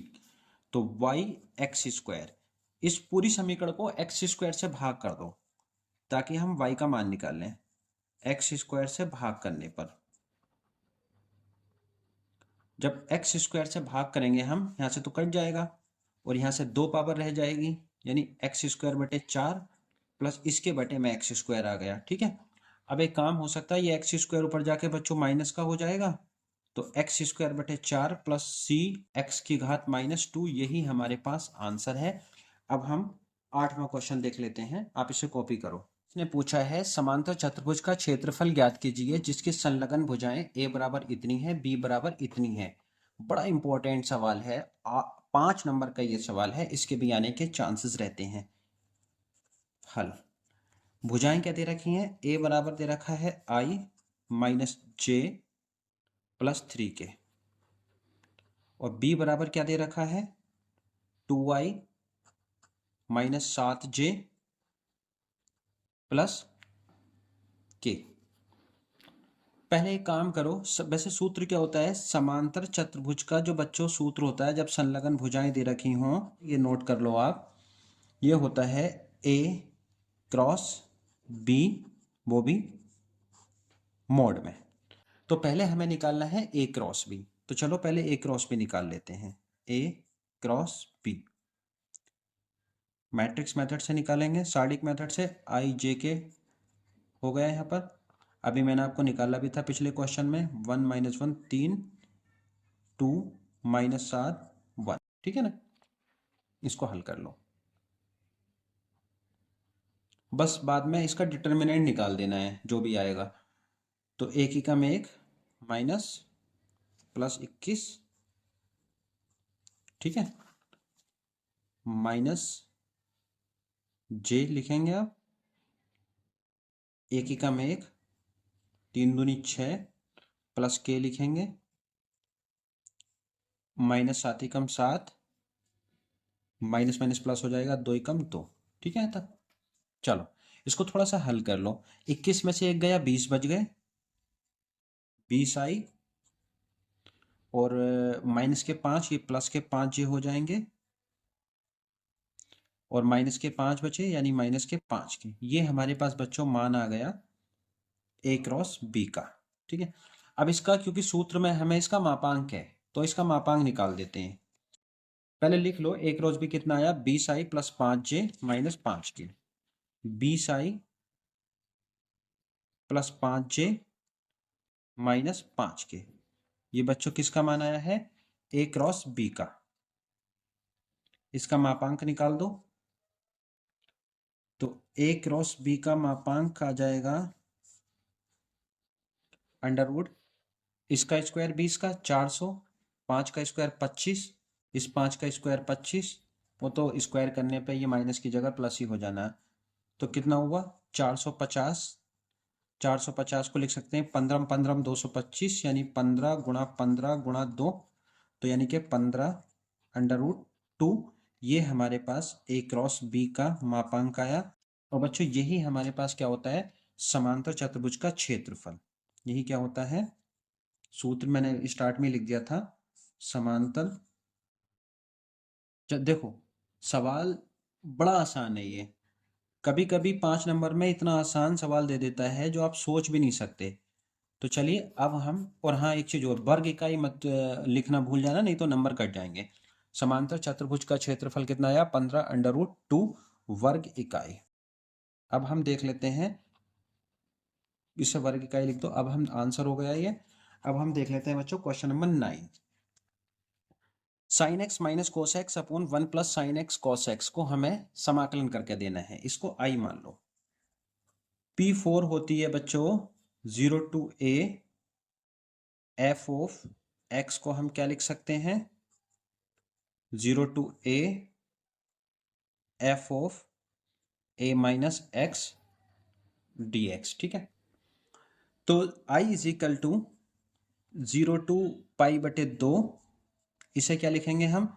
तो y एक्स स्क्वायर। इस पूरी समीकरण को एक्स स्क्वायर से भाग कर दो ताकि हम y का मान निकाल लें। एक्स स्क्वायर से भाग करने पर, जब एक्स स्क्वायर से भाग करेंगे हम, यहाँ से तो कट जाएगा और यहाँ से 2 पावर रह जाएगी, यानी एक्स स्क्वायर बटे 4 प्लस इसके बटे में एक्स स्क्वायर आ गया। ठीक है, अब एक काम हो सकता है, ये एक्स स्क्वायर ऊपर जाके बच्चों माइनस का हो जाएगा, तो एक्स स्क्वायर बटे 4 प्लस सी एक्स की घात -2, यही हमारे पास आंसर है। अब हम 8वां क्वेश्चन देख लेते हैं, आप इसे कॉपी करो। इसने पूछा है समांतर चतुर्भुज का क्षेत्रफल ज्ञात कीजिए जिसकी संलग्न भुजाएं a बराबर इतनी है, b बराबर इतनी है। बड़ा इंपॉर्टेंट सवाल है, 5 नंबर का ये सवाल है, इसके भी आने के चांसेस रहते हैं। हल, भुजाएं क्या दे रखी हैं, a बराबर दे रखा है i minus j plus 3k, और b बराबर क्या दे रखा है 2i minus 7j plus k। पहले एक काम करो, वैसे सूत्र क्या होता है, समांतर चतुर्भुज का जो बच्चों सूत्र होता है जब संलग्न भुजाएं दे रखी हों, ये नोट कर लो आप, ये होता है a क्रॉस b, वो भी मोड में। तो पहले हमें निकालना है a क्रॉस b, तो चलो पहले a क्रॉस b निकाल लेते हैं। a cross b matrix method से निकालेंगे, सार्डिक मेथड से i j k हो गया यहाँ पर। अभी मैंने आपको निकाला भी था पिछले क्वेश्चन में, 1 - 1 3, 2 - 7 1, ठीक है ना। इसको हल कर लो, बस बाद में इसका डिटर्मिनेंट निकाल देना है जो भी आएगा। तो 1 एकम 1 माइनस प्लस 21, ठीक है, माइनस j लिखेंगे आप, 1 एकम 1 3 दूनी 6 प्लस k लिखेंगे, माइनस 7 एकम 7, माइनस माइनस प्लस हो जाएगा, 2 एकम 2, ठीक है तक। चलो इसको थोड़ा सा हल कर लो, 21 में से 1 गया 20 बच गए, 20 आई, और माइनस के 5, ये प्लस के 5 ये हो जाएंगे, और माइनस के 5 बचे, यानी माइनस के 5 के, ये हमारे पास बच्चों मान आ गया a क्रॉस b का। ठीक है, अब इसका क्योंकि सूत्र में हमें इसका मापांक है तो इसका मापांक निकाल देते हैं। पहले लिख लो a क्रॉस b कितना आया, 20i plus 5j minus 5k, 20i plus 5j minus 5k, ये बच्चों किसका मान आया है, a क्रॉस b का। इसका मापांक निकाल दो, तो a क्रॉस b का मापांक आ जाएगा अंडरवुड, इसका स्क्वायर 20 का 400, 5 का स्क्वायर 25, इस 5 का स्क्वायर 25, वो तो स्क्वायर करने पे ये माइनस की जगह प्लस ही हो जाना है। तो कितना हुआ 450, 450 को लिख सकते हैं 15 15 225, यानी 15 गुणा 15 गुणा 2, तो यानी कि 15 √2, ये हमारे पास a क्रॉस b का मापांक आया। और बच्चों यही हमारे पास क्या होता है, समांतर चतुर्भुज का क्षेत्रफल, यही क्या होता है, सूत्र मैंने स्टार्ट में लिख दिया था, समांतर। देखो सवाल बड़ा आसान है ये, कभी कभी 5 नंबर में इतना आसान सवाल दे देता है जो आप सोच भी नहीं सकते। तो चलिए अब हम, और हाँ एक चीज और, वर्ग इकाई मत लिखना भूल जाना, नहीं तो नंबर कट जाएंगे। समांतर चतुर्भुज का क्षेत्रफल कितना आया, 15 √2 वर्ग इकाई। अब हम देख लेते हैं, इसे वर्ग इकाई लिख दो, अब हम आंसर हो गया ये। अब हम देख लेते हैं बच्चों question number 9, sign x minus cos x upon 1 plus sine x cos x को हमें समाकलन करके देना है, इसको आई मान लो। P4 होती है बच्चों 0 to a f of x को हम क्या लिख सकते हैं, 0 to a f of a minus x dx, ठीक है। तो i is equal to 0 to pi बटे 2, इसे क्या लिखेंगे हम,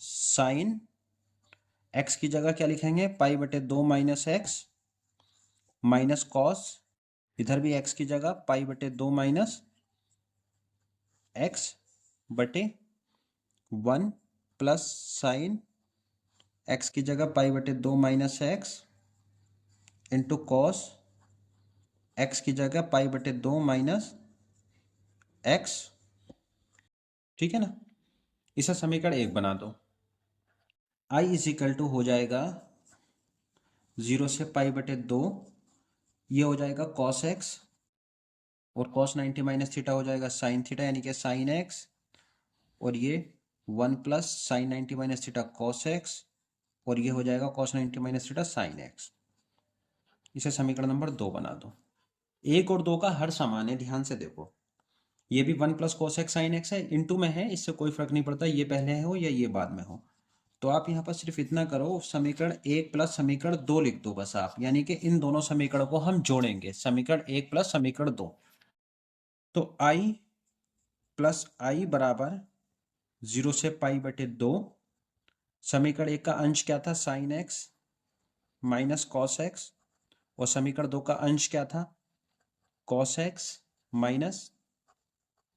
साइन x की जगह क्या लिखेंगे, पाई बटे 2 माइनस एक्स माइनस कॉस इधर भी x की जगह पाई बटे 2 माइनस x बटे 1 प्लस साइन x की जगह पाई बटे 2 minus x into cos x की जगह पाई बटे 2 माइनस x। ठीक है ना। इसे समीकरण 1 बना दो। i इज इक्वल टू हो जाएगा 0 से पाई बटे 2, ये हो जाएगा कॉस एक्स, और कॉस 90 माइनस थीटा हो जाएगा साइन थीटा, यानी कि साइन एक्स, और ये 1 plus sign 90 minus theta cos x, और ये हो जाएगा cos 90 minus theta sine x. इसे समीकरण नंबर 2 बना दो। 1 और 2 का हर समान है, ध्यान से देखो। ये भी 1 plus cos x sine x है, इनटू में है, इससे कोई फर्क नहीं पड़ता ये पहले हो या ये बाद में हो। तो आप यहाँ पर सिर्फ इतना करो, समीकरण 1 प्लस समीकरण 2 लिख दो बस आप, यानी कि इन दोनों समीकरणों को हम जोड़ेंगे, समीकरण 1 प्लस समीकरण 2। तो i प्लस आई बराबर 0 से पाई बटे 2, समीकरण 1 का अंश क्या था sine x minus cos x, और समीकरण 2 का अंश क्या था cos x minus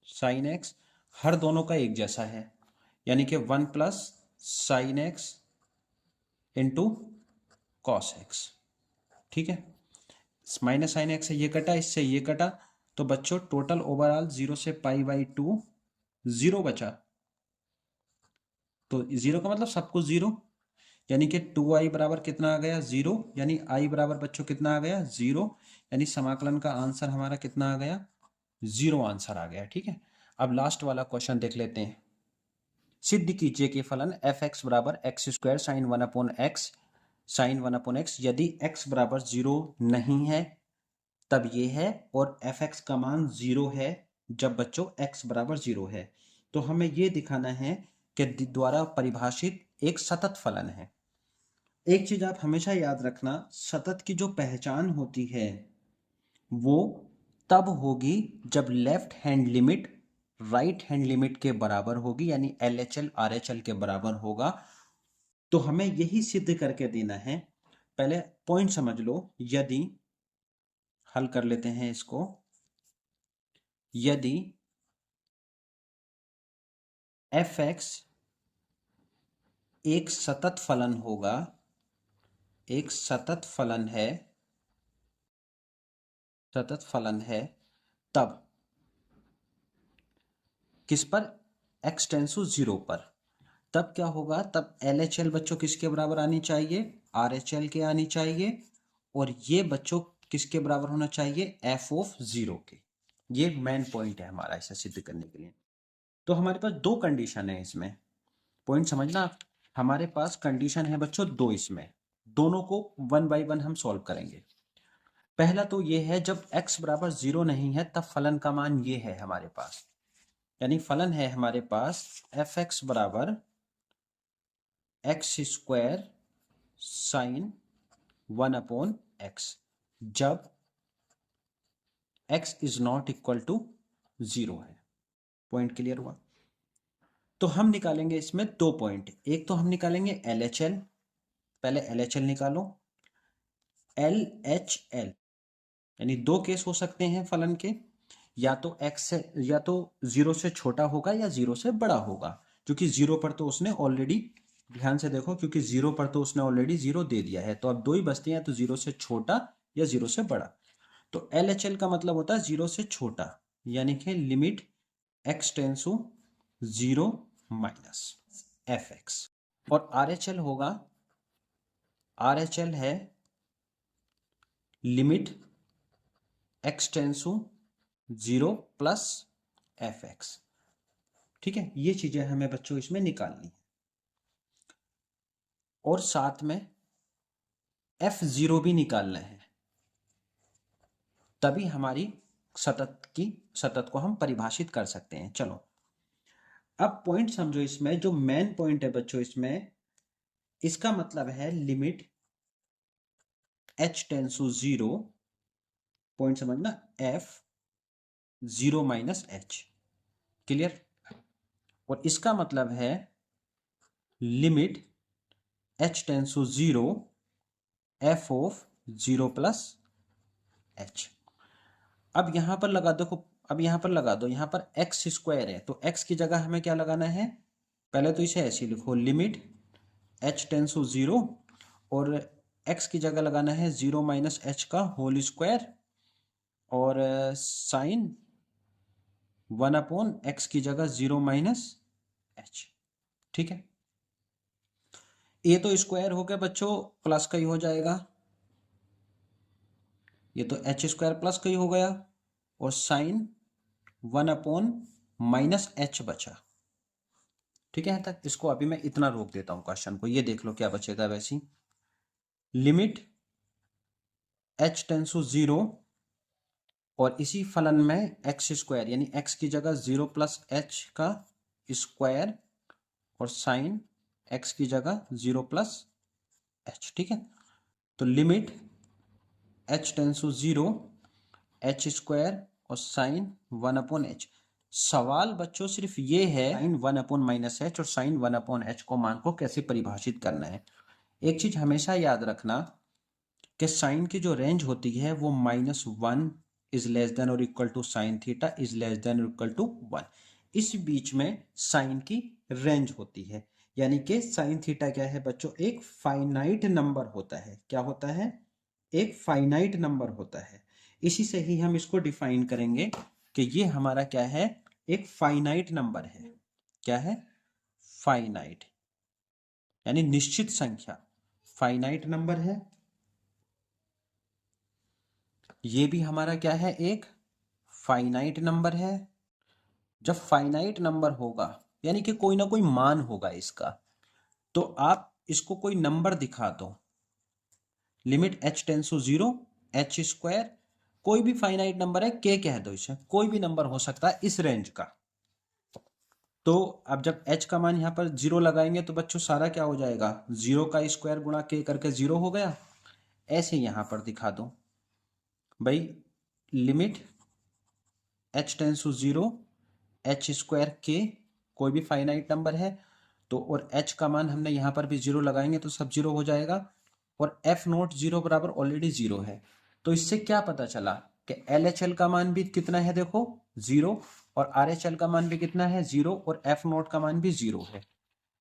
sine x. हर दोनों का एक जैसा है, यानी कि 1 plus sine x into cos x. ठीक है, माइनस साइन एक्स से ये कटा, इससे ये कटा, तो बच्चों टोटल ओवरऑल 0 से पाई बाई 2 0 बचा। तो 0 का मतलब सब कुछ 0, यानी कि 2i बराबर कितना आ गया 0, यानी i बराबर बच्चों कितना आ गया 0, यानी समाकलन का आंसर हमारा कितना आ गया 0 आंसर आ गया। ठीक है, अब लास्ट वाला क्वेश्चन देख लेते हैं। सिद्ध कीजिए कि फलन एफ एक्स बराबर X square sine 1 upon X sine 1 upon X यदि x बराबर 0 नहीं है तब ये है, और एफ एक्स का मान 0 है जब बच्चों x बराबर 0 है। तो हमें ये दिखाना है कि द्वारा परिभाषित एक सतत फलन है। एक चीज आप हमेशा याद रखना, सतत की जो पहचान होती है वो तब होगी जब left hand limit right hand limit के बराबर होगी, यानी LHL RHL के बराबर होगा। तो हमें यही सिद्ध करके देना है। पहले पॉइंट समझ लो, यदि हल कर लेते हैं इसको, यदि एफ एक्स एक सतत फलन होगा, एक सतत फलन है, सतत फलन है, तब किस पर x टेंस टू 0 पर, तब क्या होगा, तब LHL बच्चों किसके बराबर आनी चाहिए RHL के आनी चाहिए, और ये बच्चों किसके बराबर होना चाहिए f ऑफ 0 के। ये मेन पॉइंट है हमारा इसे सिद्ध करने के लिए। तो हमारे पास दो कंडीशन है इसमें, पॉइंट समझना। हमारे पास कंडीशन है बच्चों दो, इसमें दोनों को 1 बाई 1 हम सॉल्व करेंगे। पहला तो ये है जब x बराबर 0 नहीं है तब फलन का मान ये है हमारे पास, यानी फलन है हमारे पास एफ एक्स बराबर X square sine 1 upon X, जब x is not equal to 0 है। पॉइंट क्लियर हुआ। तो हम निकालेंगे इसमें दो पॉइंट, एक तो हम निकालेंगे LHL, पहले LHL निकालो। LHL यानी दो केस हो सकते हैं फलन के, या तो x से, या तो 0 से छोटा होगा या 0 से बड़ा होगा, क्योंकि 0 पर तो उसने ऑलरेडी, ध्यान से देखो, क्योंकि 0 पर तो उसने ऑलरेडी 0 दे दिया है, तो अब दो ही बचते हैं, तो 0 से छोटा या 0 से बड़ा। तो LHL का मतलब होता है 0 से छोटा, यानी कि limit x tends to 0 minus F X, और RHL होगा, RHL है limit x tends to 0 plus F X. ठीक है, ये चीजें हमें बच्चों इसमें निकालनी है, और साथ में F0 भी निकालना है, तभी हमारी सतत को हम परिभाषित कर सकते हैं। चलो अब पॉइंट समझो, इसमें जो मेन पॉइंट है बच्चों, इसमें इसका मतलब है limit h tends to 0, point समझना, f 0 माइनस h, क्लियर। और इसका मतलब है limit h tends to 0 f of 0 plus h। अब यहाँ पर लगा दो, अब यहाँ पर लगा दो, यहाँ पर एक्स स्क्वायर है तो एक्स की जगह हमें क्या लगाना है, पहले तो इसे ऐसे लिखो, limit H tends to zero, और एक्स की जगह लगाना है 0 माइनस एच का होल स्क्वायर, और साइन 1/x की जगह 0 माइनस एच। ठीक है, ये तो स्क्वायर हो गया बच्चों, प्लस का ही हो जाएगा, ये तो एच स्क्वायर प्लस का ही हो गया, और साइन 1/-एच बचा। ठीक है, यहाँ तक इसको अभी मैं इतना रोक देता हूं क्वेश्चन को, ये देख लो क्या बचेगा। वैसी limit H tends to zero, और इसी फलन में एक्स स्क्वायर यानी एक्स की जगह 0 प्लस एच का स्क्वायर, और साइन एक्स की जगह 0 प्लस एच। ठीक है, तो limit H tends to zero, H square और साइन 1/h। सवाल बच्चों सिर्फ ये है साइन 1/-h और साइन 1/h को मान को कैसे परिभाषित करना है। एक चीज हमेशा याद रखना कि साइन की जो रेंज होती है वो -1 इज लेस देन और equal to sine theta is less than और इक्वल टू 1। इस बीच में साइन की रेंज होती है, यानी कि साइन थीटा क्या है बच्चों, एक फाइनाइट नंबर होता है। क्या होता है, एक फाइनाइट नंबर होता है। इसी से ही हम इसको डिफाइन करेंगे कि ये हमारा क्या है, एक फाइनाइट नंबर है। क्या है, फाइनाइट यानी निश्चित संख्या, फाइनाइट नंबर है। ये भी हमारा क्या है, एक फाइनाइट नंबर है। जब फाइनाइट नंबर होगा यानी कि कोई ना कोई मान होगा इसका, तो आप इसको कोई नंबर दिखा दो, limit H tends to zero, H square, कोई भी फाइनाइट नंबर है, के कह दो इसे, कोई भी नंबर हो सकता है इस रेंज का। तो अब जब h का मान यहाँ पर 0 लगाएंगे तो बच्चों सारा क्या हो जाएगा, 0 का स्क्वायर गुणा k करके 0 हो गया। ऐसे यहाँ पर दिखा दो भाई, limit h tends to 0, H square k, कोई भी फाइनाइट नंबर है तो, और h का मान हमने यहाँ पर भी 0 लगाएंगे तो सब 0 हो जाएगा, और f नोट 0 बराबर ऑलरेडी 0 है। तो इससे क्या पता चला कि LHL का मान भी कितना है, देखो 0, और RHL का मान भी कितना है 0, और F नोट का मान भी 0 है।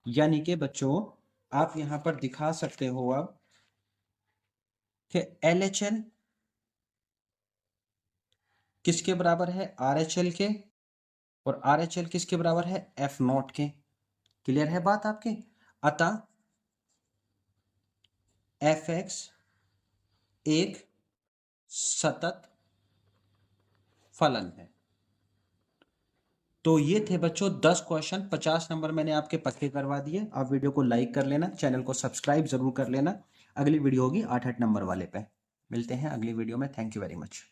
यानी कि बच्चों आप यहां पर दिखा सकते हो अब कि LHL किसके बराबर है, RHL के, और RHL किसके बराबर है, F नोट के। क्लियर है बात आपके। अतः Fx एक सतत फलन है। तो ये थे बच्चों 10 क्वेश्चन, 50 नंबर मैंने आपके पक्के करवा दिए। आप वीडियो को लाइक कर लेना, चैनल को सब्सक्राइब जरूर कर लेना। अगली वीडियो होगी 8-8 नंबर वाले पे। मिलते हैं अगली वीडियो में। Thank you very much.